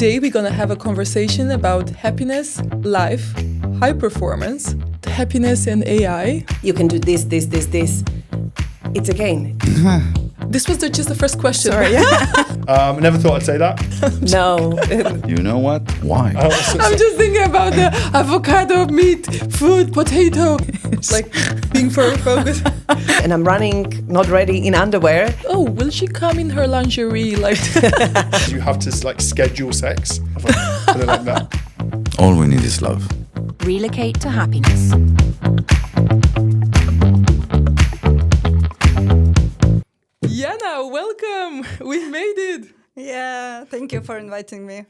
Today we're gonna have a conversation about happiness, life, high performance, happiness and AI. You can do this. It's a game. This was just the first question. Sorry. Never thought I'd say that. No. You know what? Why? I'm just thinking about the avocado, meat, food, potato. Like being very focused. And I'm running, not ready, in underwear. Oh, will she come in her lingerie? Like You have to schedule sex. Put it like that. All we need is love. Relocate to happiness. Yana, welcome. We made it. Yeah, thank you for inviting me.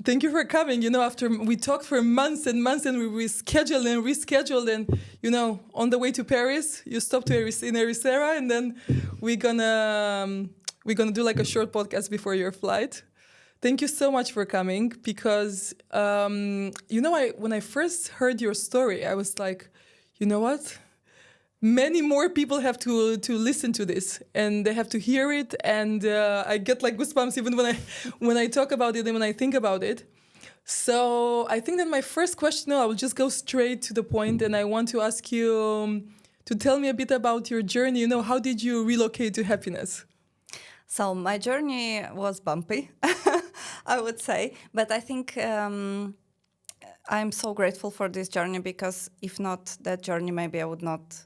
Thank you for coming. After we talked for months and months and we rescheduled and, on the way to Paris, you stopped in Ericeira and then we're gonna do like a short podcast before your flight. Thank you so much for coming because, when I first heard your story, I was like, you know what? Many more people have to listen to this and they have to hear it. And I get like goosebumps even when I talk about it and when I think about it. So I think that my first question, I will just go straight to the point and I want to ask you to tell me a bit about your journey. How did you relocate to happiness? So my journey was bumpy, I would say. But I think I'm so grateful for this journey because if not that journey, maybe I would not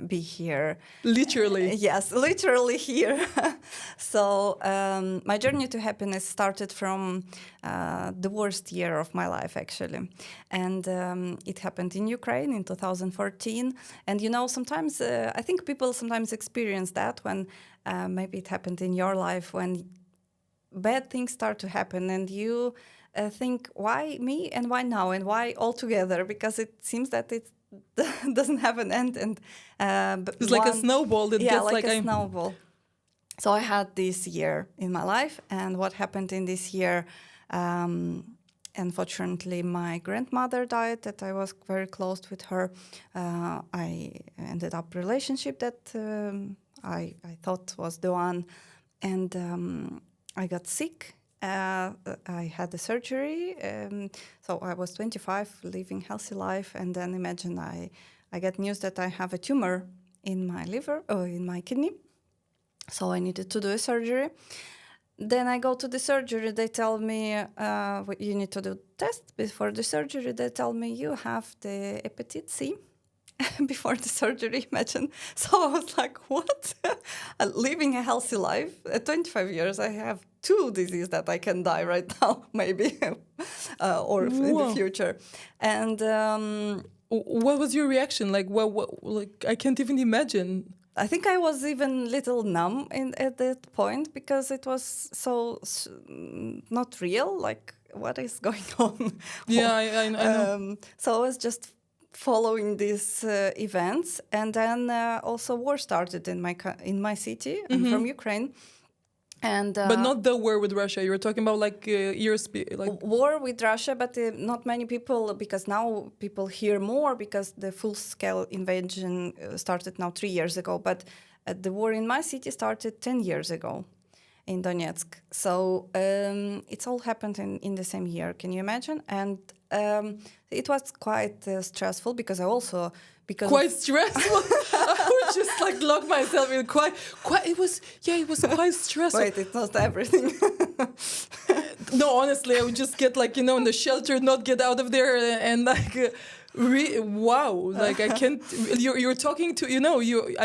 be here. Literally. Yes, literally here. So my journey to happiness started from the worst year of my life, actually. And it happened in Ukraine in 2014. And, sometimes I think people sometimes experience that when maybe it happened in your life when bad things start to happen and you think, why me and why now and why all together? Because it seems that it doesn't have an end. And it's like a snowball. Like a snowball. So I had this year in my life. And what happened in this year, unfortunately, my grandmother died, that I was very close with her. I ended up relationship that I thought was the one. And I got sick. I had the surgery, so I was 25, living healthy life, and then imagine I get news that I have a tumor in my liver or in my kidney, so I needed to do a surgery. Then I go to the surgery, they tell me you need to do test before the surgery. They tell me you have the hepatitis C. Before the surgery, imagine. So I was like, what? Living a healthy life. At 25 years, I have 2 diseases that I can die right now, maybe, or in the future. And what was your reaction? Like, I can't even imagine. I think I was even little numb at that point because it was so not real. Like, what is going on? Yeah, I know. So I was just following these events, and then also war started in my city. Mm-hmm. I'm from Ukraine, and but not the war with Russia. You were talking about like years, like war with Russia, but not many people, because now people hear more because the full-scale invasion started now 3 years ago. But the war in my city started 10 years ago in Donetsk. So it's all happened in the same year. Can you imagine? And it was quite stressful because quite stressful. I would just like lock myself in quite. It was quite stressful. Wait, it's not everything. No, honestly, I would just get like in the shelter, not get out of there, and like. Wow, like I can't. You're talking to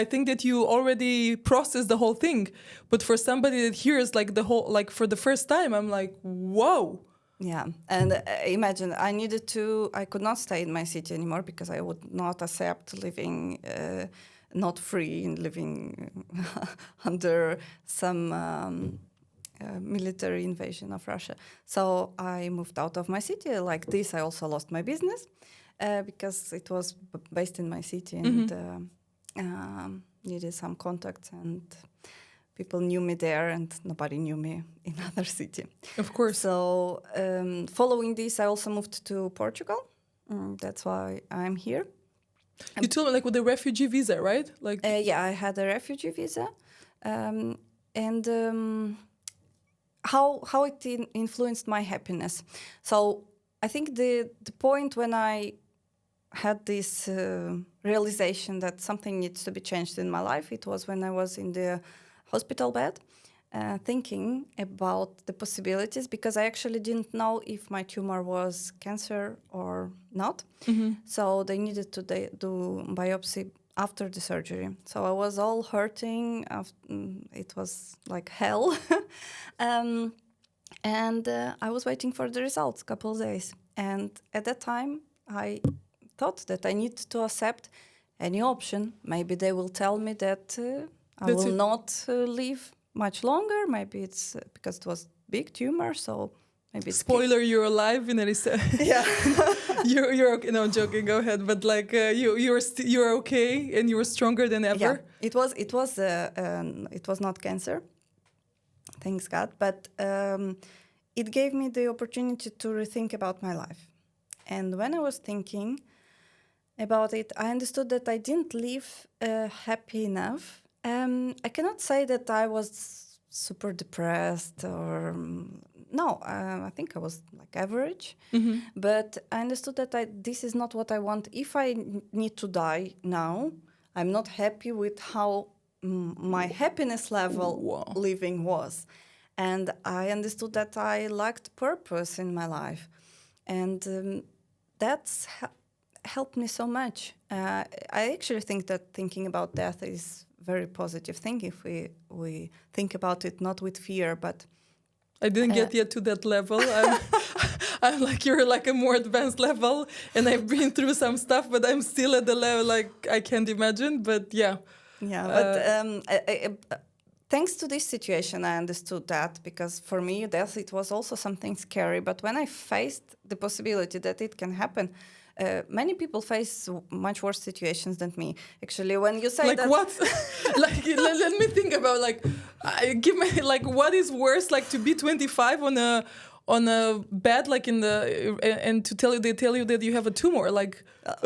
I think that you already processed the whole thing, but for somebody that hears like the whole, like for the first time, I'm like, whoa. Yeah, and imagine I could not stay in my city anymore because I would not accept living not free and living under some military invasion of Russia. So I moved out of my city. Like this, I also lost my business. Because it was based in my city and needed some contacts, and people knew me there and nobody knew me in other city. Of course. So following this, I also moved to Portugal. That's why I'm here. You told me like with the refugee visa, right? Like yeah, I had a refugee visa. And how it influenced my happiness. So I think the point when I had this realization that something needs to be changed in my life, it was when I was in the hospital bed, thinking about the possibilities, because I actually didn't know if my tumor was cancer or not. So they needed to do biopsy after the surgery. So I was all hurting. It was like hell. And I was waiting for the results a couple of days. And at that time, I thought that I need to accept any option. Maybe they will tell me that I That's will it. not live much longer. Maybe it's because it was big tumor, so maybe it's Spoiler: you're alive in yeah. you're okay. No, I'm joking. Go ahead. But like you're okay and you're stronger than ever. Yeah, it was not cancer, thanks God, but it gave me the opportunity to rethink about my life. And when I was thinking about it, I understood that I didn't live happy enough. I cannot say that I was super depressed or no. I think I was like average, but I understood that this is not what I want. If I need to die now, I'm not happy with how my happiness level living was, and I understood that I lacked purpose in my life, and that's helped me so much. I actually think that thinking about death is very positive thing if we think about it not with fear, but I didn't get yet to that level. I'm like you're like a more advanced level, and I've been through some stuff, but I'm still at the level like I can't imagine. But yeah, but thanks to this situation, I understood that, because for me, death, it was also something scary. But when I faced the possibility that it can happen, many people face much worse situations than me. Actually, when you say like that, what? Like let me think about like give me like what is worse, like to be 25 on a bed like in the and they tell you that you have a tumor, like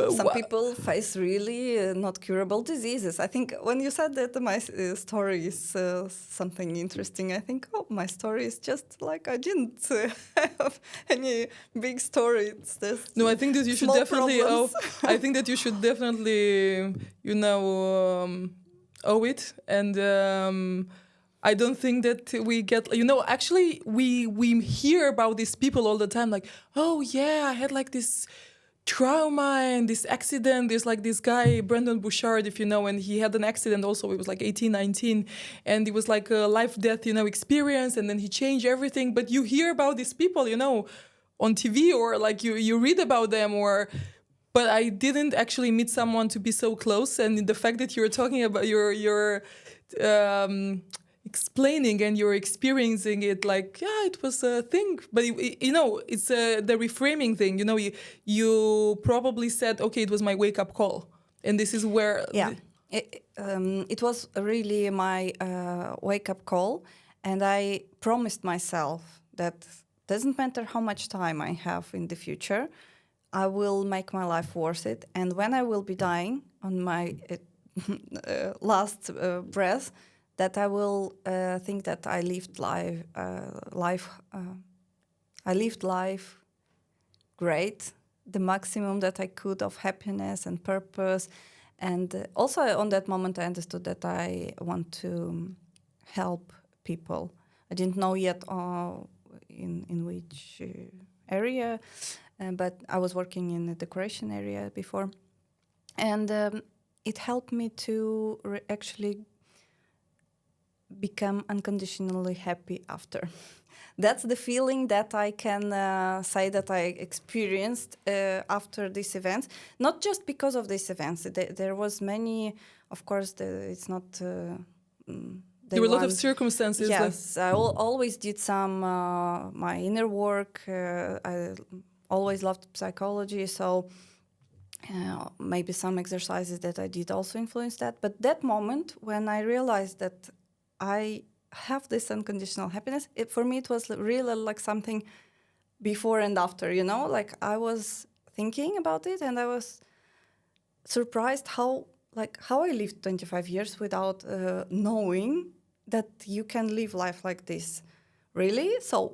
some people face really not curable diseases. I think when you said that my story is something interesting, I think, oh, my story is just like I didn't have any big story. It's just no, I think that you should small definitely problems. I think that you should definitely owe it, and I don't think that we get, actually we hear about these people all the time, like, oh yeah, I had like this trauma and this accident. There's like this guy, Brandon Bouchard, if you know, and he had an accident also. He was like 18, 19, and it was like a life-death, experience, and then he changed everything. But you hear about these people, on TV, or like you read about them, but I didn't actually meet someone to be so close. And the fact that you're talking about your explaining and you're experiencing it, like, yeah, it was a thing, but it's the reframing thing. You probably said, okay, it was my wake-up call, and this is where it was really my wake-up call, and I promised myself that doesn't matter how much time I have in the future, I will make my life worth it. And when I will be dying on my last breath, that I will think that I lived life great, the maximum that I could of happiness and purpose. And also on that moment, I understood that I want to help people. I didn't know yet in which area, but I was working in the decoration area before. And it helped me to actually become unconditionally happy after. That's the feeling that I can say that I experienced after these events. Not just because of these events. There was many, of course, it's not... there were a lot of circumstances. Yes, I always did some my inner work. I always loved psychology, so maybe some exercises that I did also influenced that. But that moment when I realized that I have this unconditional happiness, for me it was really like something before and after, like I was thinking about it and I was surprised how I lived 25 years without knowing that you can live life like this, really? So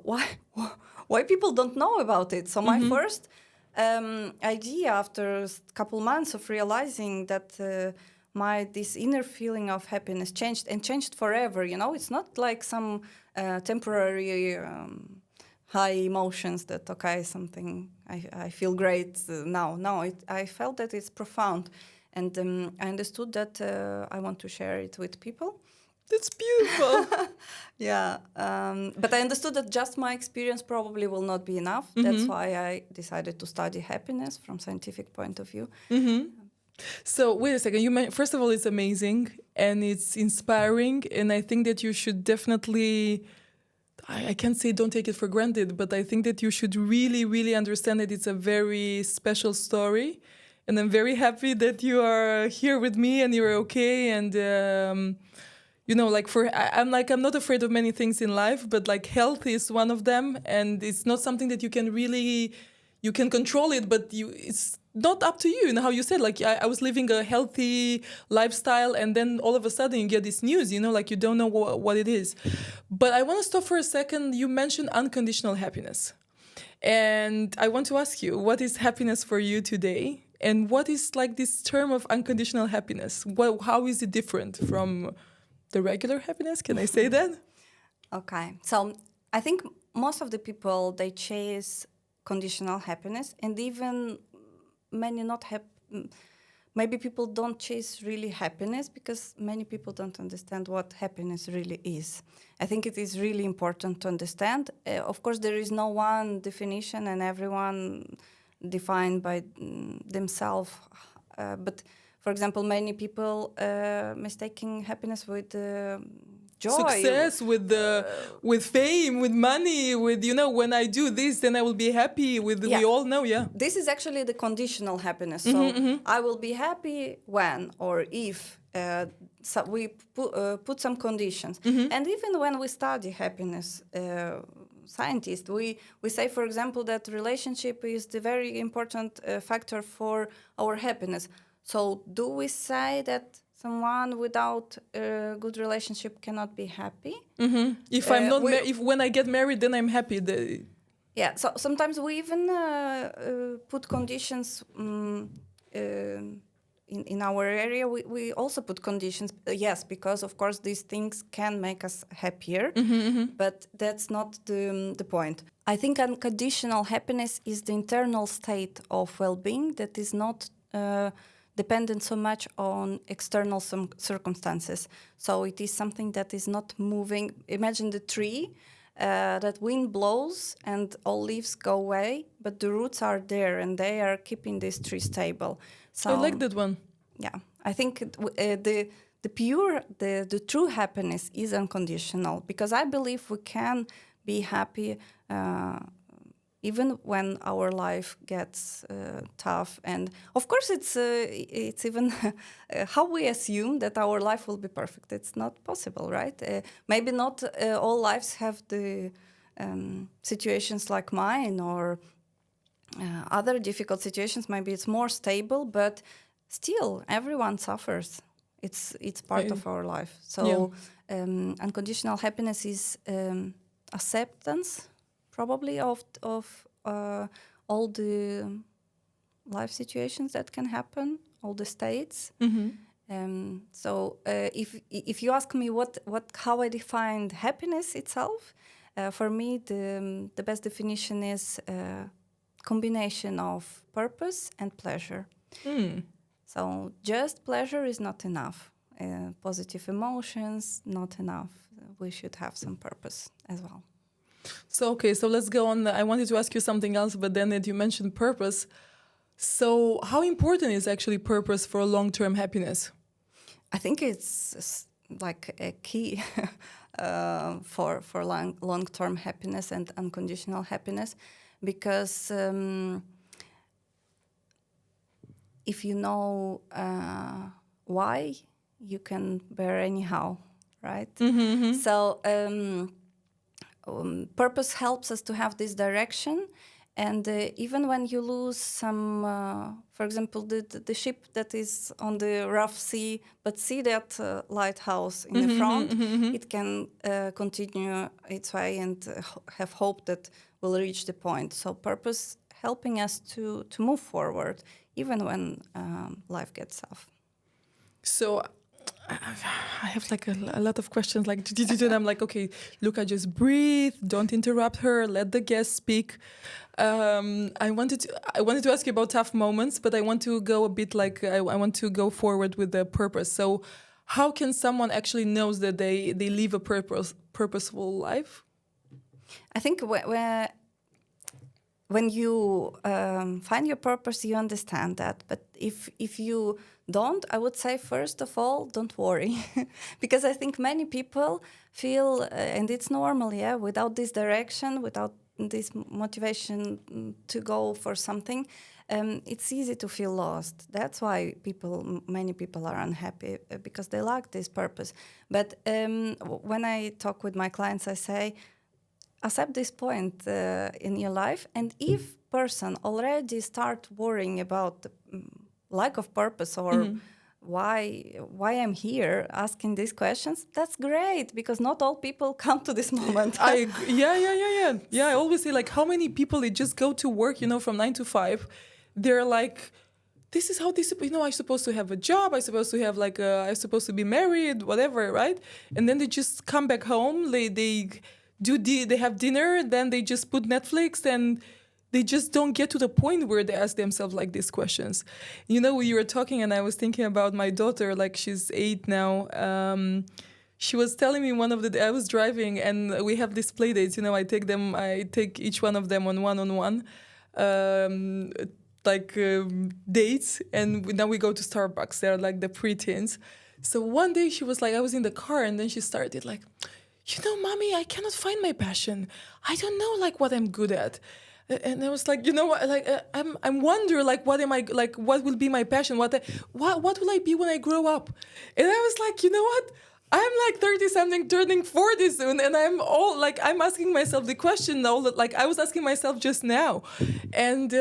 why people don't know about it? So my first idea after a couple months of realizing that this inner feeling of happiness changed forever. It's not like some temporary high emotions that something I feel great now. No, I felt that it's profound, and I understood that I want to share it with people. That's beautiful. Yeah, but I understood that just my experience probably will not be enough. That's why I decided to study happiness from scientific point of view. So wait a second. First of all, it's amazing and it's inspiring, and I think that you should definitely. I can't say don't take it for granted, but I think that you should really, really understand that it's a very special story, and I'm very happy that you are here with me and you're okay. And I'm not afraid of many things in life, but like health is one of them, and it's not something that you can control it, but it's not up to you. How you said, like I was living a healthy lifestyle, and then all of a sudden you get this news, like you don't know what it is. But I want to stop for a second. You mentioned unconditional happiness, and I want to ask you, what is happiness for you today, and what is like this term of unconditional happiness? How is it different from the regular happiness? Can I say that? Okay, so I think most of the people, they chase conditional happiness, and even many maybe people don't chase really happiness because many people don't understand what happiness really is. I think it is really important to understand. Of course, there is no one definition, and everyone defined by themselves. But for example, many people mistaking happiness with joy, success, with fame, with money, with when I do this, then I will be happy. We all know, This is actually the conditional happiness. So I will be happy when or if so we put some conditions. And even when we study happiness, scientists, we say, for example, that relationship is the very important factor for our happiness. So do we say that someone without a good relationship cannot be happy? If I'm not, if when I get married, then I'm happy. Yeah. So sometimes we even put conditions in our area. We also put conditions. Yes, because of course these things can make us happier, but that's not the point. I think unconditional happiness is the internal state of well-being that is not dependent so much on external circumstances. So it is something that is not moving. Imagine the tree, that wind blows and all leaves go away, but the roots are there and they are keeping this tree stable. So I like that one. Yeah, I think the true happiness is unconditional, because I believe we can be happy even when our life gets tough. And of course, it's even how we assume that our life will be perfect. It's not possible, right? Maybe not all lives have the situations like mine or other difficult situations. Maybe it's more stable, but still, everyone suffers. It's part of our life. So unconditional happiness is acceptance, probably of all the life situations that can happen, all the states. So if you ask me how I defined happiness itself, for me the best definition is combination of purpose and pleasure. So just pleasure is not enough. Positive emotions, not enough. We should have some purpose as well. So let's go on. I wanted to ask you something else, but then that you mentioned purpose. So how important is actually purpose for long-term happiness? I think it's like a key for long-term happiness and unconditional happiness, because if you know why, you can bear anyhow, right? So purpose helps us to have this direction, And even when you lose some, for example, the ship that is on the rough sea, but see that lighthouse in the front, it can continue its way and have hope that we'll reach the point. So purpose helping us to move forward, even when life gets tough. So I have like a lot of questions, like, and I'm like, okay, Luca, just breathe, don't interrupt her, let the guest speak. I wanted to ask you about tough moments, but I want to go a bit like, I want to go forward with the purpose. So how can someone actually knows that they live a purposeful life? I think when you find your purpose, you understand that. But if you don't, I would say, first of all, don't worry. Because I think many people feel, and it's normal, without this direction, without this motivation to go for something, it's easy to feel lost. That's why many people are unhappy, because they lack this purpose. But when I talk with my clients, I say, accept this point in your life, and if person already start worrying about the lack of purpose or why I'm here, asking these questions, that's great, because not all people come to this moment. I agree. Yeah. I always say, like, how many people, they just go to work, from 9 to 5. They're like, this is how this, I'm supposed to have a job, I'm supposed to have I'm supposed to be married, whatever, right? And then they just come back home, they have dinner, then they just put Netflix, and they just don't get to the point where they ask themselves like these questions. You were talking, and I was thinking about my daughter, like, she's 8 now. She was telling me I was driving, and we have these play dates. I take each one of them on one-on-one, dates, and now we go to Starbucks. They're like the preteens. So one day she was like, I was in the car, and then she started like, Mommy, I cannot find my passion. I don't know, like, what I'm good at. And I was like, I'm wondering, like, what am I, like, what will be my passion? What will I be when I grow up? And I was like, you know what? I'm like 30-something, turning 40 soon, and I'm asking myself the question now, like I was asking myself just now. And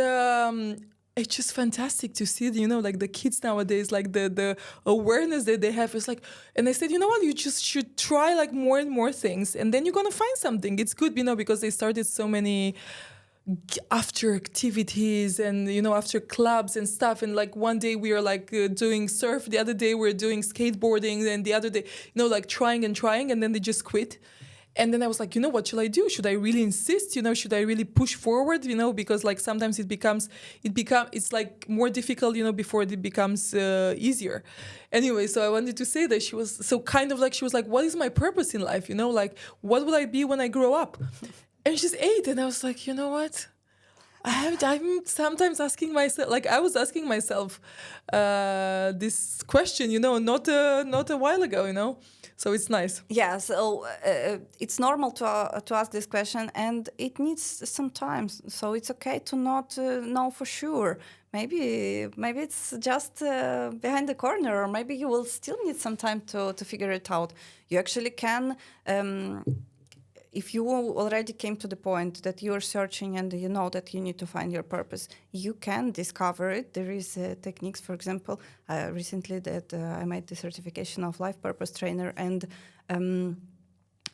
it's just fantastic to see, like the kids nowadays, like the awareness that they have is like, and I said, you know what, you just should try like more and more things, and then you're going to find something. It's good, because they started so many after activities and, after clubs and stuff. And like one day we are like doing surf, the other day we're doing skateboarding, and the other day, like trying, and then they just quit. And then I was like, what should I do? Should I really insist? Should I really push forward? Because like sometimes it's like more difficult, before it becomes easier. Anyway, so I wanted to say that she was like, what is my purpose in life? Like, what will I be when I grow up? And she's 8, and I was like, you know what? I'm sometimes asking myself, like I was asking myself this question, not a while ago, So it's nice. Yeah, so it's normal to ask this question, and it needs some time. So it's okay to not know for sure. Maybe it's just behind the corner, or maybe you will still need some time to figure it out. You actually can. If you already came to the point that you're searching and you know that you need to find your purpose, you can discover it. There is techniques, for example, recently that I made the certification of life purpose trainer, and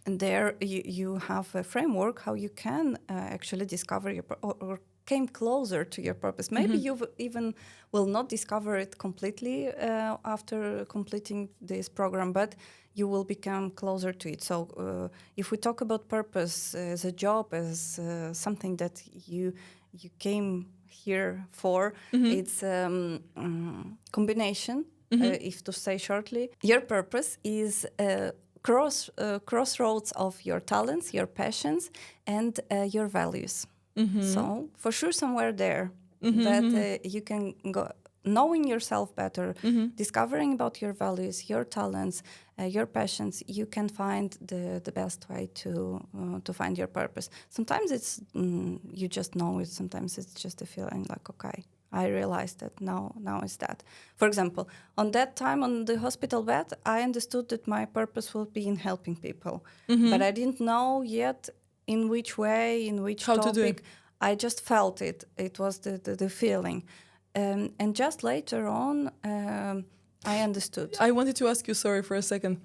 there you have a framework how you can actually discover your or came closer to your purpose. Maybe you even will not discover it completely after completing this program, but you will become closer to it. So if we talk about purpose as a job, as something that you came here for, it's combination, if to say shortly. Your purpose is crossroads of your talents, your passions, and your values. So for sure somewhere there that you can go, knowing yourself better, discovering about your values, your talents, your passions, you can find the best way to find your purpose. Sometimes it's you just know it. Sometimes it's just a feeling like, okay, I realized that now it's that. For example, on that time on the hospital bed, I understood that my purpose will be in helping people, but I didn't know yet in which way, in which how topic. to do it. I just felt it. It was the feeling. And just later on, I understood. I wanted to ask you, sorry for a second.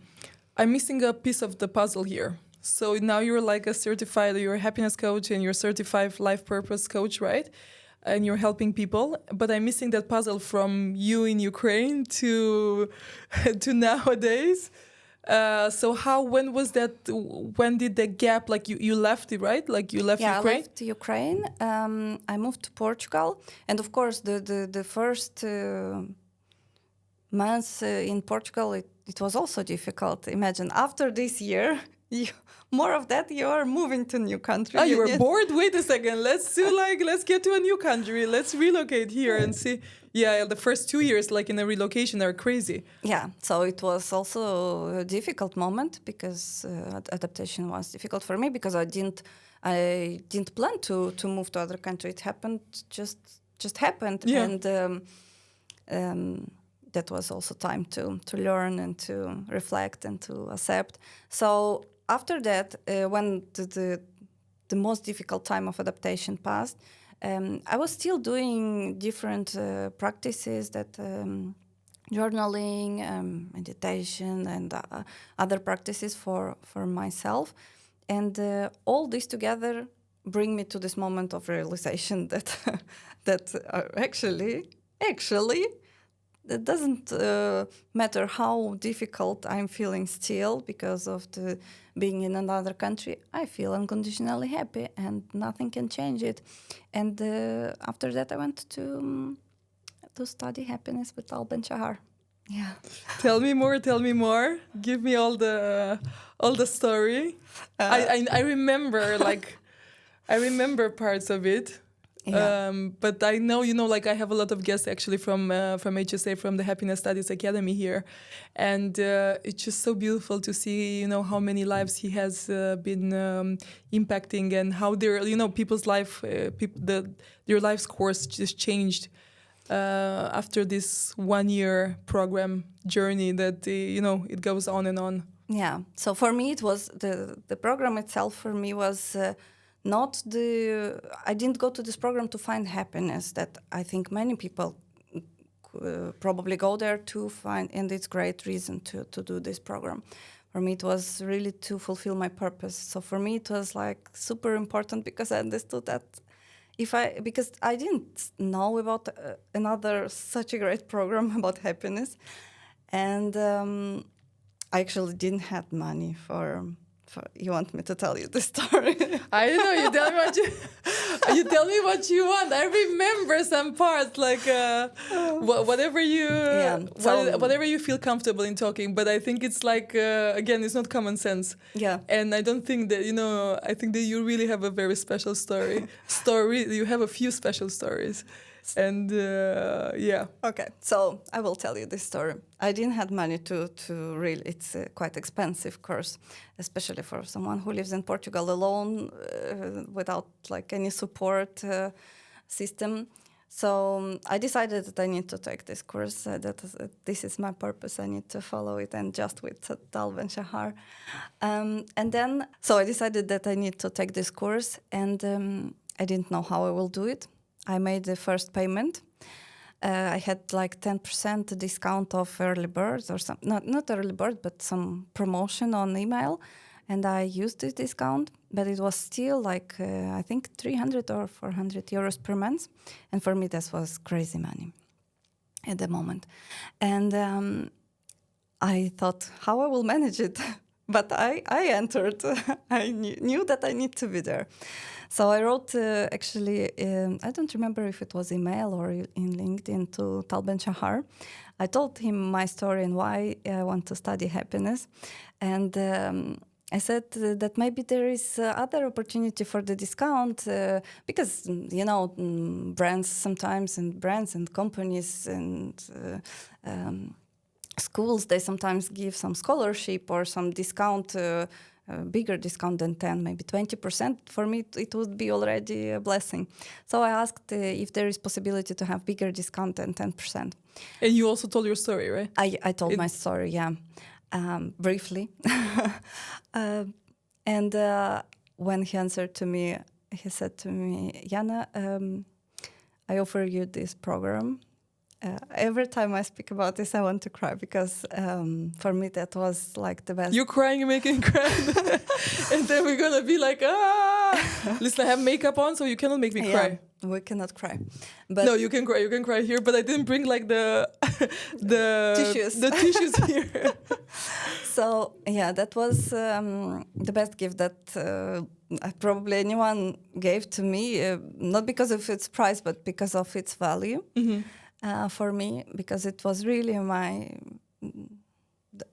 I'm missing a piece of the puzzle here. So now you're like you're a happiness coach and you're a certified life purpose coach, right? And you're helping people. But I'm missing that puzzle from you in Ukraine to to nowadays. When was that? When did the gap, like you left it, right? Like you left Ukraine? I left Ukraine. I moved to Portugal. And of course, the first months in Portugal, it was also difficult. Imagine, after this year, more of that, you are moving to a new country. Oh, you were bored? Wait a second. Let's get to a new country. Let's relocate here and see. Yeah, the first 2 years, like in a relocation, are crazy. Yeah, so it was also a difficult moment because adaptation was difficult for me because I didn't plan to move to other country. It happened, just happened. Yeah. And that was also time to learn and to reflect and to accept. So after that, when the most difficult time of adaptation passed, I was still doing different practices that journaling, meditation, and other practices for myself. And all this together bring me to this moment of realization that actually, it doesn't matter how difficult I'm feeling still because of being in another country. I feel unconditionally happy and nothing can change it. And after that, I went to study happiness with Tal Ben-Shahar. Yeah. Tell me more. Give me all the story. I remember I remember parts of it. Yeah. But I know, I have a lot of guests actually from HSA, from the Happiness Studies Academy here. And it's just so beautiful to see, how many lives he has been impacting and how their, people's life, their life's course just changed after this 1 year program journey that, it goes on and on. Yeah. So for me, it was the program itself for me was I didn't go to this program to find happiness that I think many people probably go there to find, and it's great reason to do this program. For me, it was really to fulfill my purpose. So for me, it was like super important because I understood that because I didn't know about another such a great program about happiness, and I actually didn't have money for. You want me to tell you the story? I don't know. You tell me you tell me what you want. I remember some parts, like whatever you feel comfortable in talking. But I think it's like again, it's not common sense. Yeah. And I don't think that I think that you really have a very special story. You have a few special stories. And yeah. Okay, so I will tell you this story. I didn't have money to really. It's a quite expensive course, especially for someone who lives in Portugal alone, without like any support system. So I decided that I need to take this course. This is my purpose. I need to follow it, and just with Tal Ben-Shahar. And then, so I decided that I need to take this course, and I didn't know how I will do it. I made the first payment. I had like 10% discount of early bird or some, not early bird, but some promotion on email. And I used this discount, but it was still like, I think 300 or 400 euros per month. And for me, this was crazy money at the moment. And I thought, how I will manage it? But I entered. I knew that I need to be there. So I wrote, I don't remember if it was email or in LinkedIn to Tal Ben-Shahar. I told him my story and why I want to study happiness. And I said that maybe there is other opportunity for the discount because, brands sometimes and brands and companies and schools, they sometimes give some scholarship or some discount, bigger discount than 10, maybe 20%. For me, it would be already a blessing. So I asked if there is possibility to have bigger discount than 10%. And you also told your story, right? I told my story, yeah, briefly. And when he answered to me, he said to me, Yana, I offer you this program. Every time I speak about this, I want to cry because for me that was like the best. You're crying, you're making cry. And then we're gonna be like, listen, I have makeup on, so you cannot make me cry. We cannot cry. But No, you can cry here, but I didn't bring like the tissues. The tissues here. So yeah, that was the best gift that probably anyone gave to me, not because of its price, but because of its value. For me, because it was really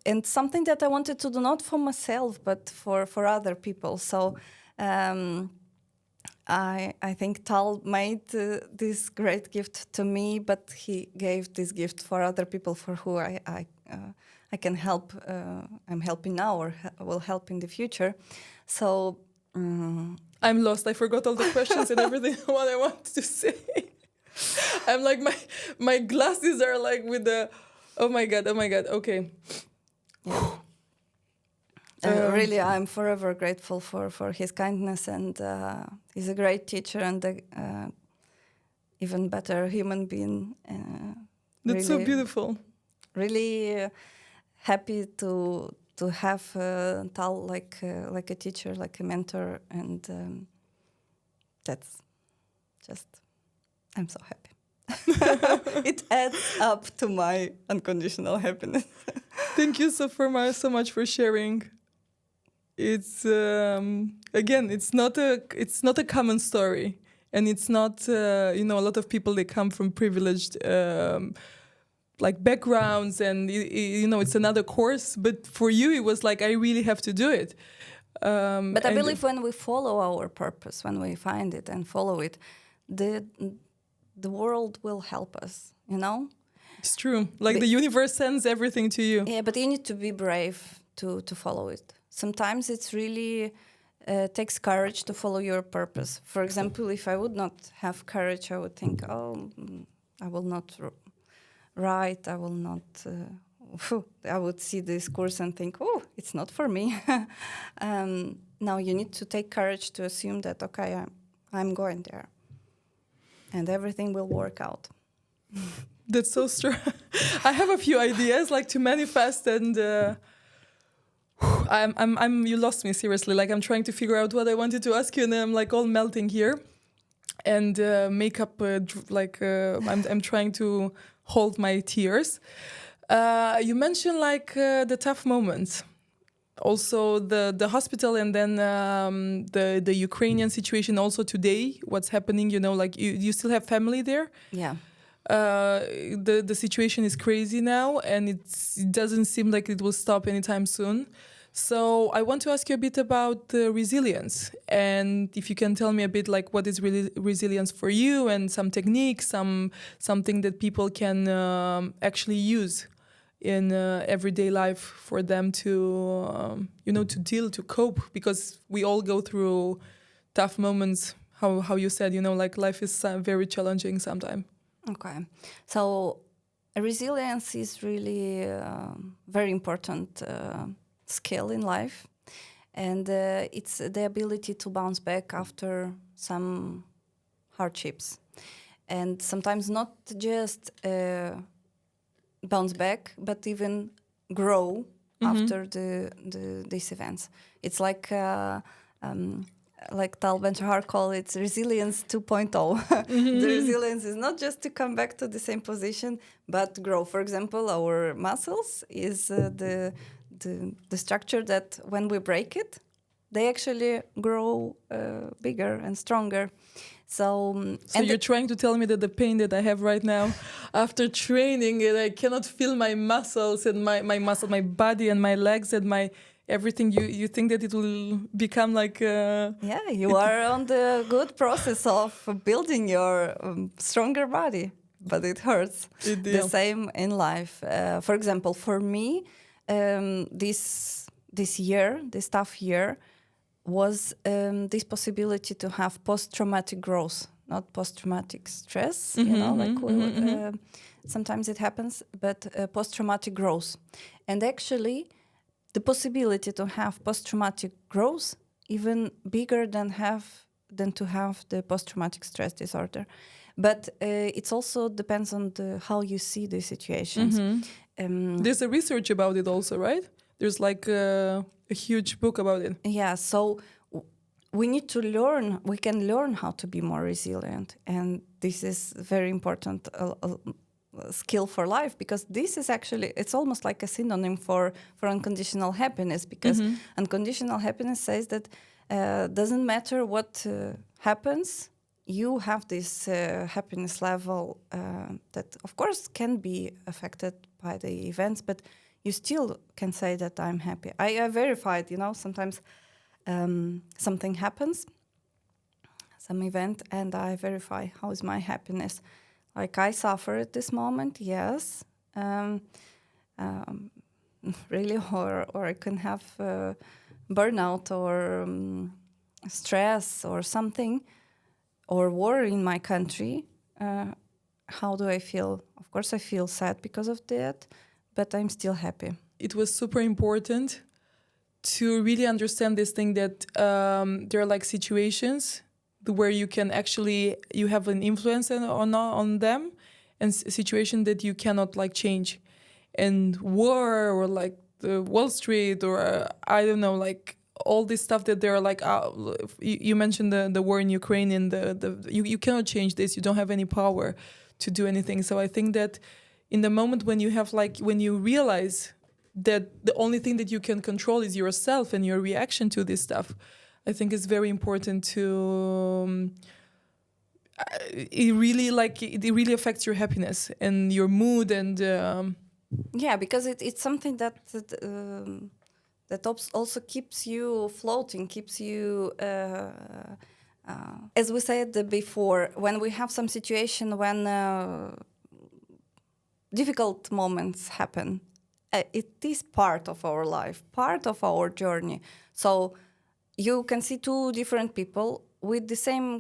and something that I wanted to do not for myself but for other people. So I think Tal made this great gift to me, but he gave this gift for other people for who I can help. I'm helping now or will help in the future. So I'm lost. I forgot all the questions and everything what I wanted to say. I'm like my glasses are like with the oh my god okay. Yeah. Really, I'm forever grateful for his kindness, and he's a great teacher and even better human being. That's so beautiful. Really happy to have Tal like a teacher, like a mentor, and that's just. I'm so happy. It adds up to my unconditional happiness. Thank you so much for sharing. It's again, it's not a common story, and it's not a lot of people, they come from privileged like backgrounds, and it's another course. But for you, it was like I really have to do it. But I believe when we follow our purpose, when we find it and follow it, the world will help us, It's true. Like the universe sends everything to you. Yeah, but you need to be brave to follow it. Sometimes it's really takes courage to follow your purpose. For example, if I would not have courage, I would think, I will not write, I will not... I would see this course and think, it's not for me. Now you need to take courage to assume that, okay, I'm going there. And everything will work out. That's so strong. I have a few ideas, like to manifest, and you lost me seriously. Like I'm trying to figure out what I wanted to ask you, and I'm like all melting here. And makeup, I'm trying to hold my tears. You mentioned like the tough moments. Also the hospital, and then the Ukrainian situation also today, what's happening, like you still have family there? Yeah. The situation is crazy now, and it doesn't seem like it will stop anytime soon. So I want to ask you a bit about the resilience, and if you can tell me a bit like what is really resilience for you, and some techniques, something that people can actually use in everyday life for them to to cope, because we all go through tough moments. How you said, like life is very challenging sometimes. Okay, so resilience is really very important skill in life, and it's the ability to bounce back after some hardships, and sometimes not just bounce back, but even grow after these events. It's like Tal Ben-Shahar call it resilience 2.0. The resilience is not just to come back to the same position, but grow. For example, our muscles is the structure that when we break it, they actually grow bigger and stronger. So you're trying to tell me that the pain that I have right now after training, and I cannot feel my muscles and my body and my legs and my everything, you think that it will become like yeah, you are on the good process of building your stronger body, but it hurts. The same in life. For example, for me, this tough year was this possibility to have post-traumatic growth, not post-traumatic stress, sometimes it happens, but post-traumatic growth. And actually, the possibility to have post-traumatic growth even bigger than have than to have the post-traumatic stress disorder. But it also depends on how you see the situations. There's a research about it also, right? There's like a huge book about it. Yeah, so we need to learn, we can learn how to be more resilient. And this is very important skill for life, because this is actually, it's almost like a synonym for unconditional happiness, because unconditional happiness says that doesn't matter what happens, you have this happiness level that of course can be affected by the events, but you still can say that I'm happy. I verified, sometimes something happens, some event, and I verify how is my happiness. Like, I suffer at this moment, yes, really, or I can have burnout or stress or something, or war in my country. How do I feel? Of course, I feel sad because of that, but I'm still happy. It was super important to really understand this thing that there are like situations where you can actually, you have an influence on them, and situation that you cannot like change. And war, or like the Wall Street, or I don't know, like all this stuff that they're like, you mentioned the war in Ukraine, and you cannot change this. You don't have any power to do anything. So I think that in the moment when you have like, when you realize that the only thing that you can control is yourself and your reaction to this stuff, I think it's very important to it really affects your happiness and your mood, and yeah, because it's something that also keeps you floating, keeps you as we said before, when we have some situation when difficult moments happen, it is part of our life, part of our journey. So you can see two different people with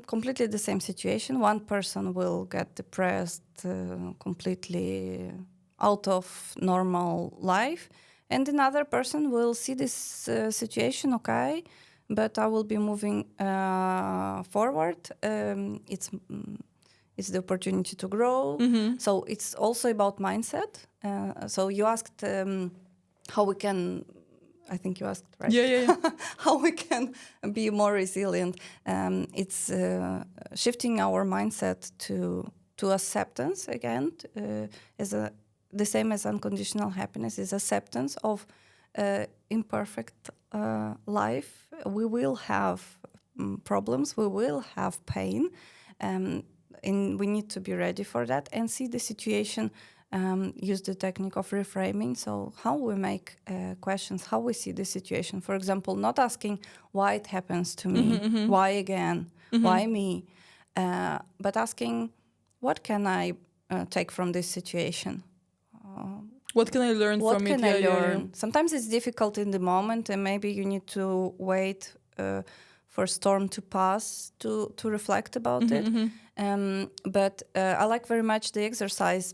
completely the same situation. One person will get depressed, completely out of normal life, and another person will see this situation, okay, but I will be moving forward. It's the opportunity to grow. So it's also about mindset. So you asked how we can, I think you asked, right? Yeah. How we can be more resilient. It's shifting our mindset to acceptance again, the same as unconditional happiness is acceptance of imperfect life. We will have problems, we will have pain, and we need to be ready for that and see the situation. Use the technique of reframing. So how we make questions, how we see the situation. For example, not asking why it happens to me, why again, why me, but asking what can I take from this situation. What can I learn from it? What can I learn? Sometimes it's difficult in the moment, and maybe you need to wait for storm to pass to reflect about it. But I like very much the exercise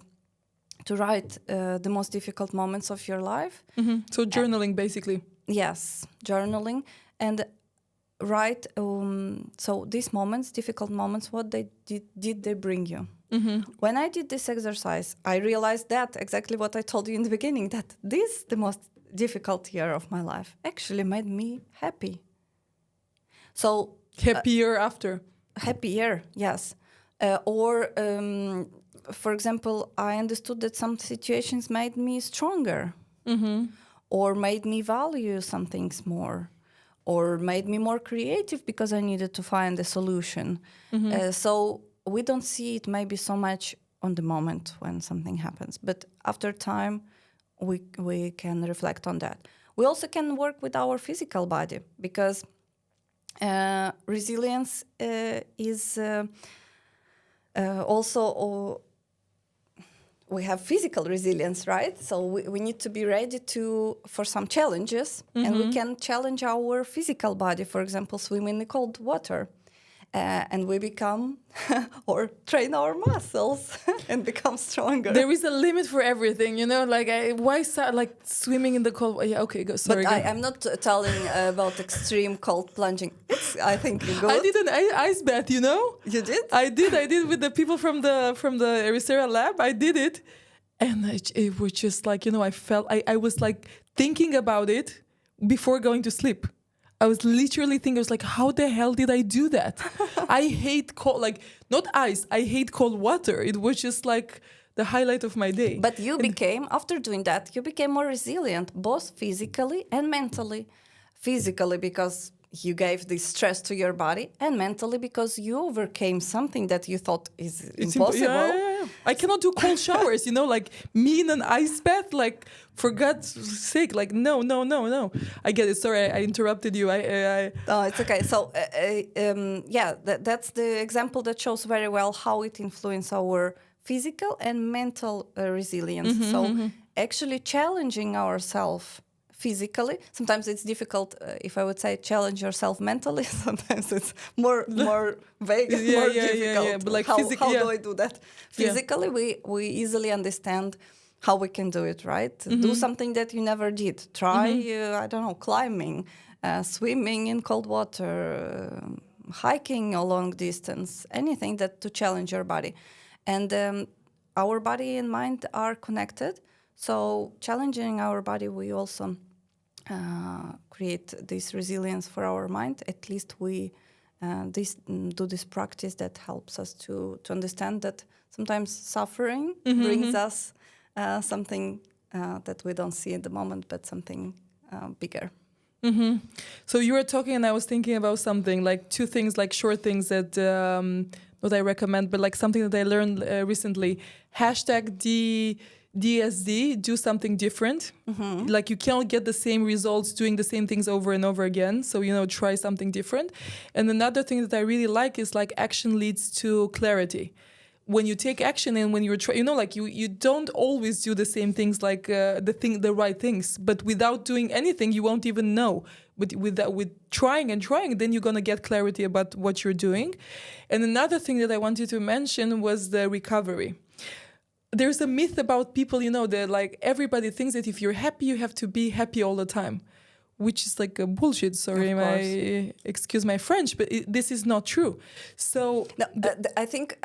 to write the most difficult moments of your life. So journaling, basically. Yes, journaling, and write. So these moments, difficult moments, what did they bring you? When I did this exercise, I realized that exactly what I told you in the beginning, that this, the most difficult year of my life, actually made me happy. So happier after. Happier, yes. For example, I understood that some situations made me stronger, or made me value some things more, or made me more creative because I needed to find a solution. So we don't see it maybe so much on the moment when something happens, but after time, we can reflect on that. We also can work with our physical body, because resilience is also we have physical resilience, right? So we need to be ready for some challenges, and we can challenge our physical body. For example, swim in the cold water. and we become or train our muscles and become stronger. There is a limit for everything, you know. Like like swimming in the cold. Yeah, okay, go. Sorry. But go. I'm not telling about extreme cold plunging. I think you good. I did an ice bath, you know. You did? I did with the people from the Erisera lab. I did it, and it was just like, you know, I was like thinking about it before going to sleep. I was literally thinking, I was like, how the hell did I do that? I hate cold, like not ice. I hate cold water. It was just like the highlight of my day. But you became, after doing that, you became more resilient, both physically and mentally. Physically, because you gave this stress to your body, and mentally because you overcame something that you thought is impossible. Yeah. I cannot do cold showers, you know, like me in an ice bath, like for God's sake, like no. I get it. Sorry, I interrupted you. No, it's okay. So, that's the example that shows very well how it influences our physical and mental resilience. Actually challenging ourselves physically. Sometimes it's difficult. If I would say challenge yourself mentally, sometimes it's more vague, more difficult. Yeah. But like how do I do that? Physically, we easily understand how we can do it, right? Do something that you never did. Try, I don't know, climbing, swimming in cold water, hiking a long distance, anything that to challenge your body. And our body and mind are connected. So challenging our body, we also create this resilience for our mind. At least we do this practice that helps us to understand that sometimes suffering brings us something that we don't see at the moment, but something bigger. So you were talking, and I was thinking about something, like two things, like short things that what I recommend, but like something that I learned recently. #DSD, do something different. Like you cannot get the same results doing the same things over and over again. So, you know, try something different. And another thing that I really like is like action leads to clarity. When you take action and when you're you know, like you don't always do the same things, like the right things. But without doing anything, you won't even know. But with trying and trying, then you're gonna get clarity about what you're doing. And another thing that I wanted to mention was the recovery. There's a myth about people, you know, that like everybody thinks that if you're happy, you have to be happy all the time, which is like a bullshit. Sorry, excuse my French, but this is not true. So no, I think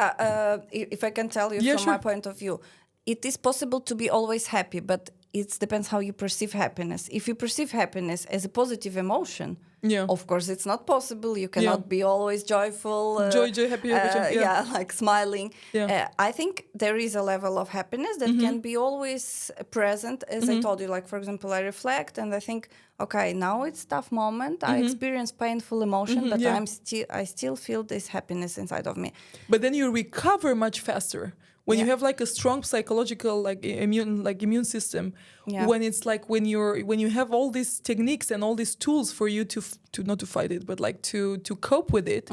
if I can tell you from my point of view, it is possible to be always happy, but it depends how you perceive happiness. If you perceive happiness as a positive emotion, of course it's not possible. You cannot be always joyful, joy, happy. Like smiling. I think there is a level of happiness that can be always present. As I told you, like for example, I reflect and I think, okay, now it's tough moment. I experience painful emotion, but I still feel this happiness inside of me. But then you recover much faster. When you have like a strong psychological immune system, when it's like when you have all these techniques and all these tools for you to not to fight it, but like to cope with it.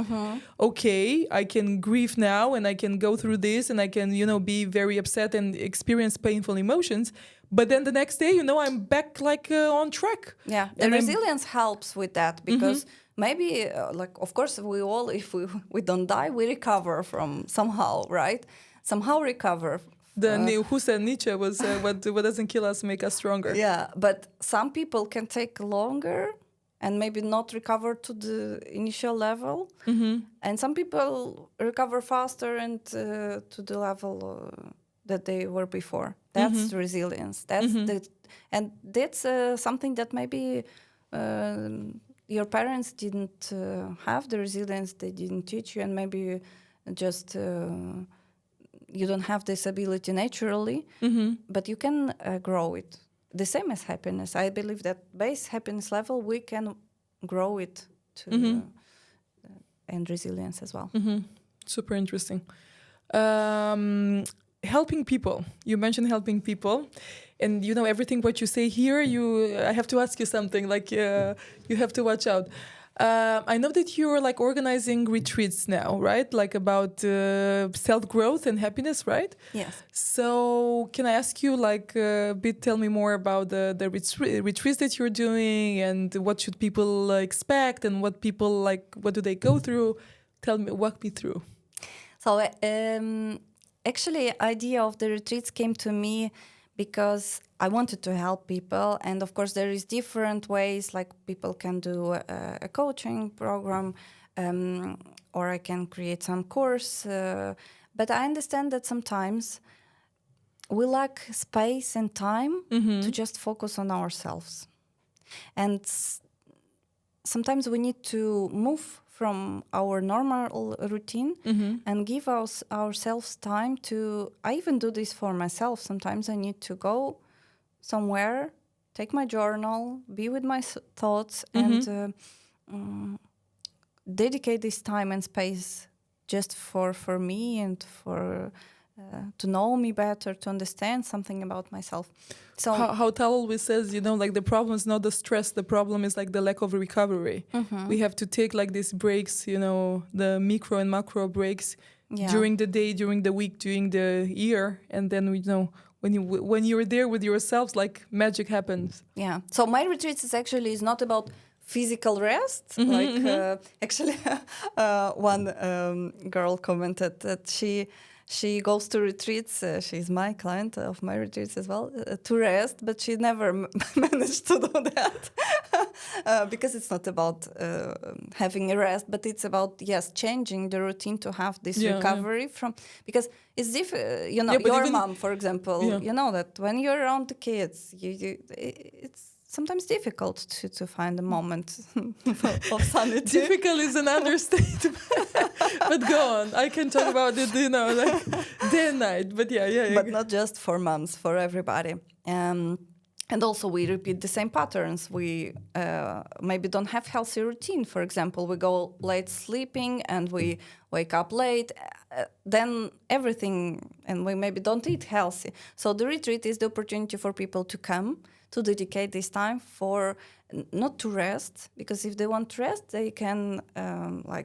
Okay, I can grieve now and I can go through this and I can, you know, be very upset and experience painful emotions. But then the next day, you know, I'm back like on track. Yeah, the resilience helps with that because maybe like of course we all, if we don't die, we recover from somehow, right? Somehow recover. Who said Nietzsche was what doesn't kill us make us stronger. Yeah, but some people can take longer and maybe not recover to the initial level, and some people recover faster and to the level that they were before. That's resilience. That's that's something that maybe your parents didn't have the resilience. They didn't teach you, and maybe just. You don't have this ability naturally, but you can grow it. The same as happiness. I believe that base happiness level, we can grow it to and resilience as well. Super interesting. Helping people. You mentioned helping people. And you know, everything what you say here, I have to ask you something, like you have to watch out. I know that you're like organizing retreats now, right? Like about self-growth and happiness, right? Yes. So can I ask you like tell me more about the retreats that you're doing and what should people expect and what do they go through? walk me through. So actually, idea of the retreats came to me because I wanted to help people, and of course there is different ways. Like people can do a coaching program, or I can create some course. But I understand that sometimes we lack space and time to just focus on ourselves, and sometimes we need to move from our normal routine and give ourselves time to. I even do this for myself. Sometimes I need to go somewhere, take my journal, be with my thoughts, and dedicate this time and space just for me and for to know me better, to understand something about myself. So How Tal always says, like the problem is not the stress, the problem is like the lack of recovery. We have to take like these breaks, the micro and macro breaks during the day, during the week, during the year, and then when you're there with yourselves, like magic happens. Yeah. So my retreats is not about physical rest. Actually, one girl commented that she goes to retreats. She's my client of my retreats as well, to rest, but she never managed to do that because it's not about having a rest, but it's about changing the routine to have this recovery from, because it's different. Your mom, for example, you know that when you're around the kids, it's sometimes difficult to find a moment of sanity. Difficult is an understatement. But go on. I can talk about it, like day and night. But yeah. But not just for moms, for everybody. And also we repeat the same patterns. We maybe don't have healthy routine. For example, we go late sleeping and we wake up late. Then everything, and we maybe don't eat healthy. So the retreat is the opportunity for people to come, to dedicate this time for not to rest, because if they want to rest, they can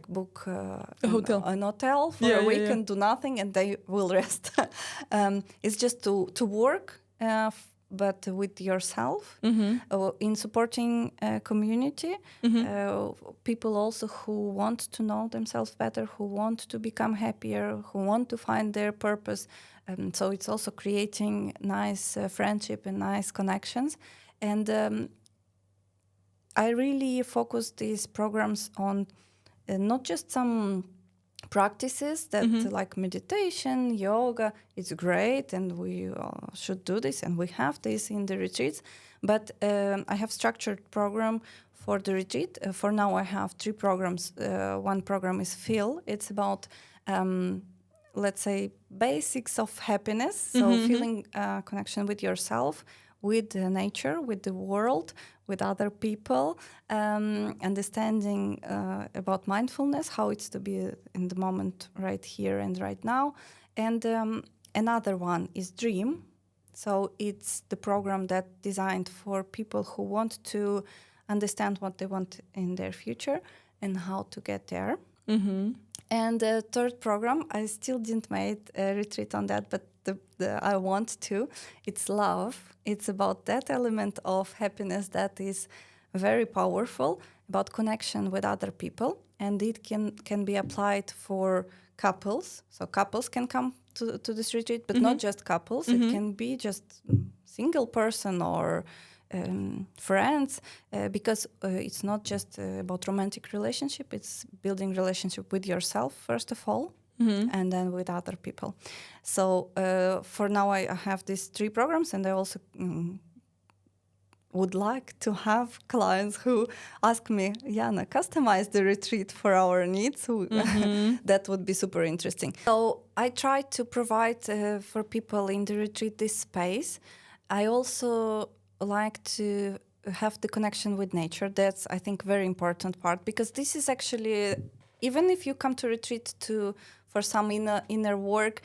book a hotel, an hotel for a week and do nothing, and they will rest. It's just to work, but with yourself, in supporting a community, people also who want to know themselves better, who want to become happier, who want to find their purpose. So it's also creating nice friendship and nice connections. And I really focus these programs on not just some practices that like meditation, yoga, it's great, and we should do this, and we have this in the retreats. But I have structured program for the retreat. For now, I have 3 programs. One program is Feel. It's about let's say basics of happiness. So feeling connection with yourself, with nature, with the world, with other people, understanding about mindfulness, how it's to be in the moment right here and right now. And another one is Dream. So it's the program that designed for people who want to understand what they want in their future and how to get there. And the third program, I still didn't make a retreat on that, but I want to. It's Love. It's about that element of happiness that is very powerful, about connection with other people, and it can be applied for couples. So couples can come to this retreat, but not just couples. It can be just single person or friends, because it's not just about romantic relationship. It's building relationship with yourself first of all, and then with other people. So for now, I have these 3 programs, and I also would like to have clients who ask me, Yana, customize the retreat for our needs. That would be super interesting. So I try to provide for people in the retreat this space. I also like to have the connection with nature. That's, I think, very important part, because this is actually, even if you come to retreat for some inner work,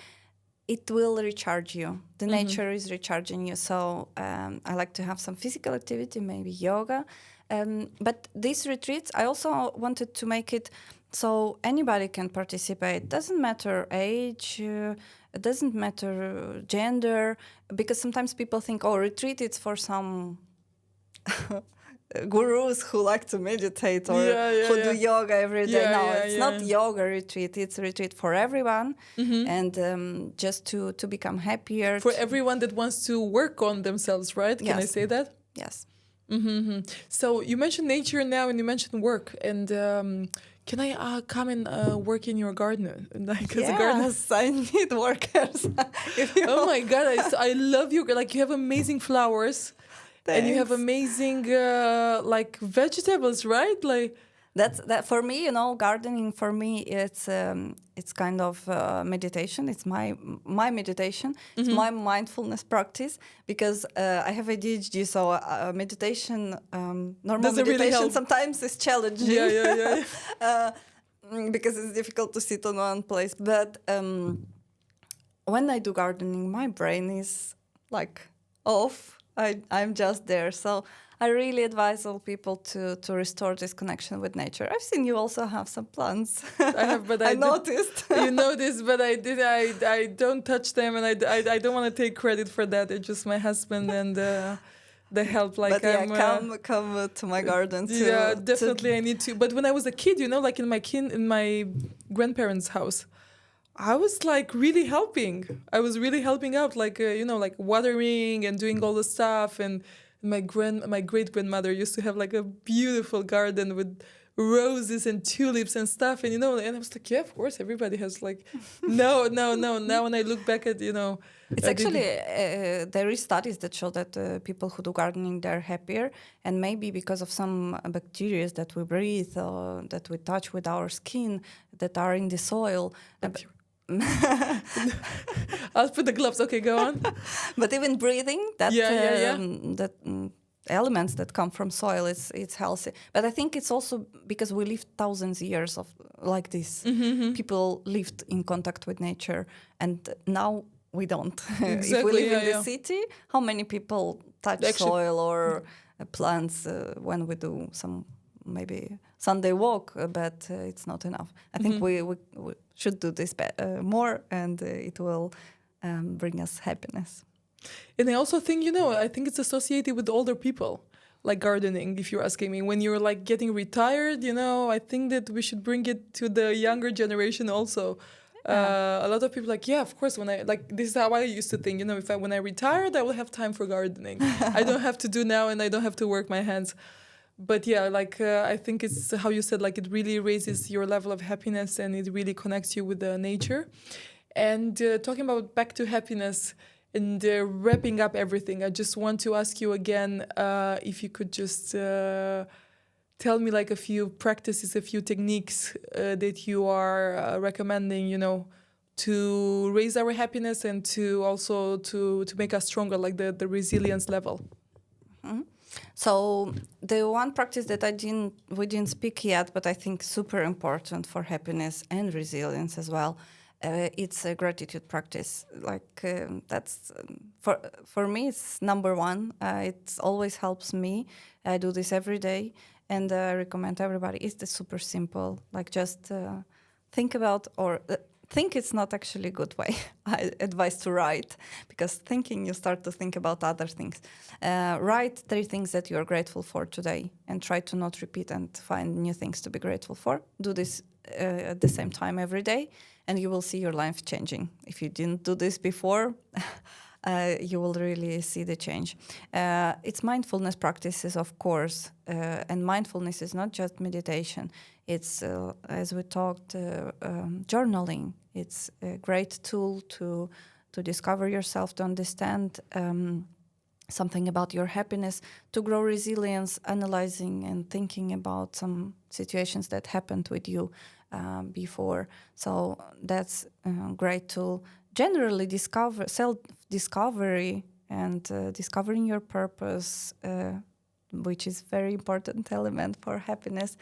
it will recharge you. The nature is recharging you. So I like to have some physical activity, maybe yoga. But these retreats, I also wanted to make it so anybody can participate. Doesn't matter age, it doesn't matter gender, because sometimes people think, retreat it's for some gurus who like to meditate or Yeah, who do yoga every day. Yeah, No, yeah, it's yeah. not yoga retreat. It's a retreat for everyone, and just to become happier. For everyone that wants to work on themselves, right? Can I Yes. say that? Yes. So you mentioned nature now, and you mentioned work. And can I come and work in your garden, like as a gardener? Yes, I need workers. If you Oh my God, I love you. Like you have amazing flowers, and you have Thanks. amazing like vegetables, right? Like That's that for me. You know, gardening for me it's kind of meditation. It's my meditation. It's my mindfulness practice because I have ADHD, so meditation, normal Doesn't really meditation help. sometimes is challenging. yeah. Because it's difficult to sit on one place. But when I do gardening, my brain is like off. I'm just there. So I really advise all people to restore this connection with nature. I've seen you also have some plants. I have, but I noticed. You know this, but I don't touch them, and I don't want to take credit for that. It's just my husband and the help. Like But yeah, I'm, come to my garden too. yeah, definitely I need to. But when I was a kid, you know, like in my grandparents' house, I was like really helping. I was really helping out, like you know, like watering and doing all the stuff. And my great grandmother used to have like a beautiful garden with roses and tulips and stuff. And you know, and I was like, yeah, of course, everybody has like, no. Now when I look back at, you know, It's actually there is studies that show that people who do gardening, they're happier, and maybe because of some bacteria that we breathe or that we touch with our skin that are in the soil. I'll put the gloves. Okay, go on. But even breathing, that Yeah. that elements that come from soil, it's healthy. But I think it's also because we lived thousands of years of like this. People lived in contact with nature, and now we don't. If we Exactly, live in yeah. the city, how many people touch Actually- soil or plants when we do some maybe Sunday walk? But it's not enough. I think we should do this more, and it will bring us happiness. And I also think, you know, I think it's associated with older people, like gardening, if you're asking me. When you're like getting retired, you know, I think that we should bring it to the younger generation also. A lot of people like, yeah, of course, when I, like, this is how I used to think, you know, when I retired, I will have time for gardening. I don't have to do now, and I don't have to work my hands. But yeah, like, I think it's how you said, like, it really raises your level of happiness, and it really connects you with the nature. And talking about back to happiness, and wrapping up everything, I just want to ask you again if you could just tell me like a few practices, a few techniques that you are recommending, you know, to raise our happiness and to also to make us stronger, like the resilience level. So the one practice that we didn't speak yet, but I think super important for happiness and resilience as well. It's a gratitude practice. Like that's for me, it's number one. It always helps me. I do this every day, and I recommend everybody. It's super simple. Like just think about or. Think it's not actually a good way. I advise to write, because thinking, you start to think about other things. Write 3 things that you're grateful for today, and try to not repeat and find new things to be grateful for. Do this at the same time every day, and you will see your life changing. If you didn't do this before, you will really see the change. It's mindfulness practices, of course, and mindfulness is not just meditation. It's, as we talked, journaling. It's a great tool to discover yourself, to understand something about your happiness, to grow resilience, analyzing and thinking about some situations that happened with you before. So that's a great tool. Generally, self-discovery and discovering your purpose, which is very important element for happiness.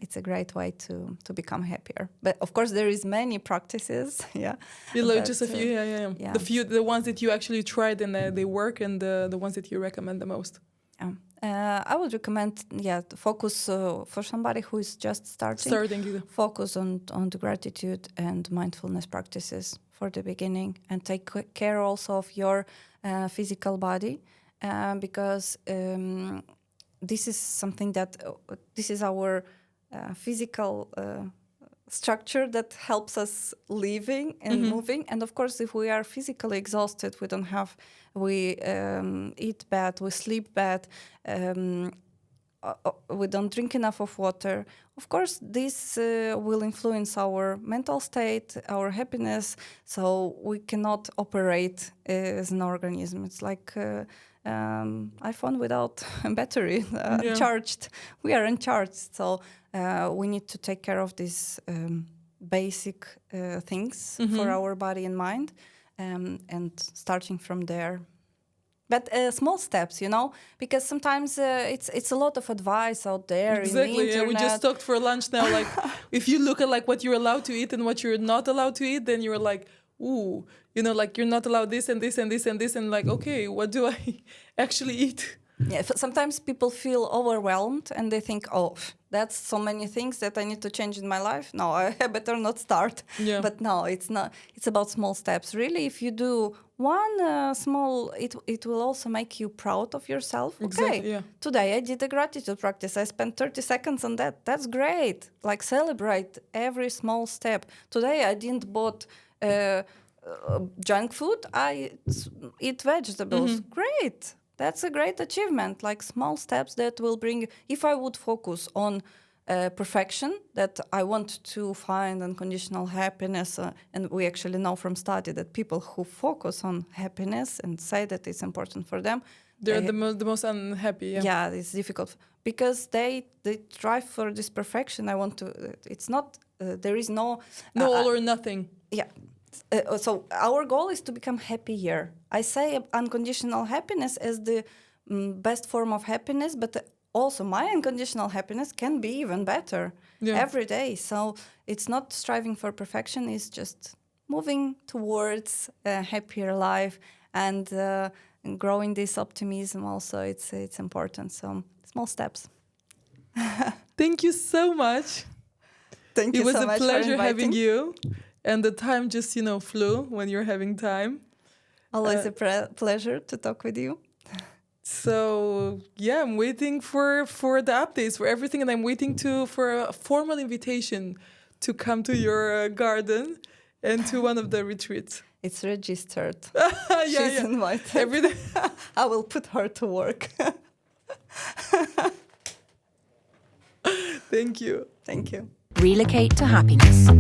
It's a great way to become happier. But of course, there is many practices. Yeah, Just a few. Yeah. The ones that you actually tried and they work, and the ones that you recommend the most. I would recommend, to focus for somebody who is just starting. Focus on the gratitude and mindfulness practices for the beginning, and take care also of your physical body. because this is something that this is our physical structure that helps us living and moving. And of course, if we are physically exhausted, we eat bad, we sleep bad, we don't drink enough of water. Of course, this will influence our mental state, our happiness, so we cannot operate as an organism. It's like iPhone without a battery charged. We are uncharged, so we need to take care of these basic things for our body and mind, and starting from there. But small steps, because sometimes it's a lot of advice out there. Exactly. In the internet. We just talked for lunch now. Like, if you look at like what you're allowed to eat and what you're not allowed to eat, then you're like, ooh, like you're not allowed this and this and this and this, and like, okay, what do I actually eat? Yeah, sometimes people feel overwhelmed and they think, oh, that's so many things that I need to change in my life. No, I better not start. Yeah. But no, it's not. It's about small steps. Really, if you do one small, it will also make you proud of yourself. Exactly, Okay, yeah. today I did a gratitude practice. I spent 30 seconds on that. That's great. Like, celebrate every small step. Today I didn't bought junk food. I eat vegetables. Great. That's a great achievement, like small steps that will bring. If I would focus on perfection, that I want to find unconditional happiness, and we actually know from study that people who focus on happiness and say that it's important for them, They're the most unhappy. Yeah. yeah, it's difficult because they strive for this perfection. I want to. It's not. There is no. All or nothing. Yeah. So our goal is to become happier. I say unconditional happiness as the best form of happiness, but also my unconditional happiness can be even better every day. So it's not striving for perfection, it's just moving towards a happier life and growing this optimism also. It's important. So small steps. Thank you so much. Thank you so much. It was a for pleasure having inviting. you. And the time just, flew when you're having time. Always a pleasure to talk with you. So, yeah, I'm waiting for the updates, for everything. And I'm waiting for a formal invitation to come to your garden and to one of the retreats. It's registered. She's invited. Every day. I will put her to work. Thank you. Thank you. Relocate to happiness.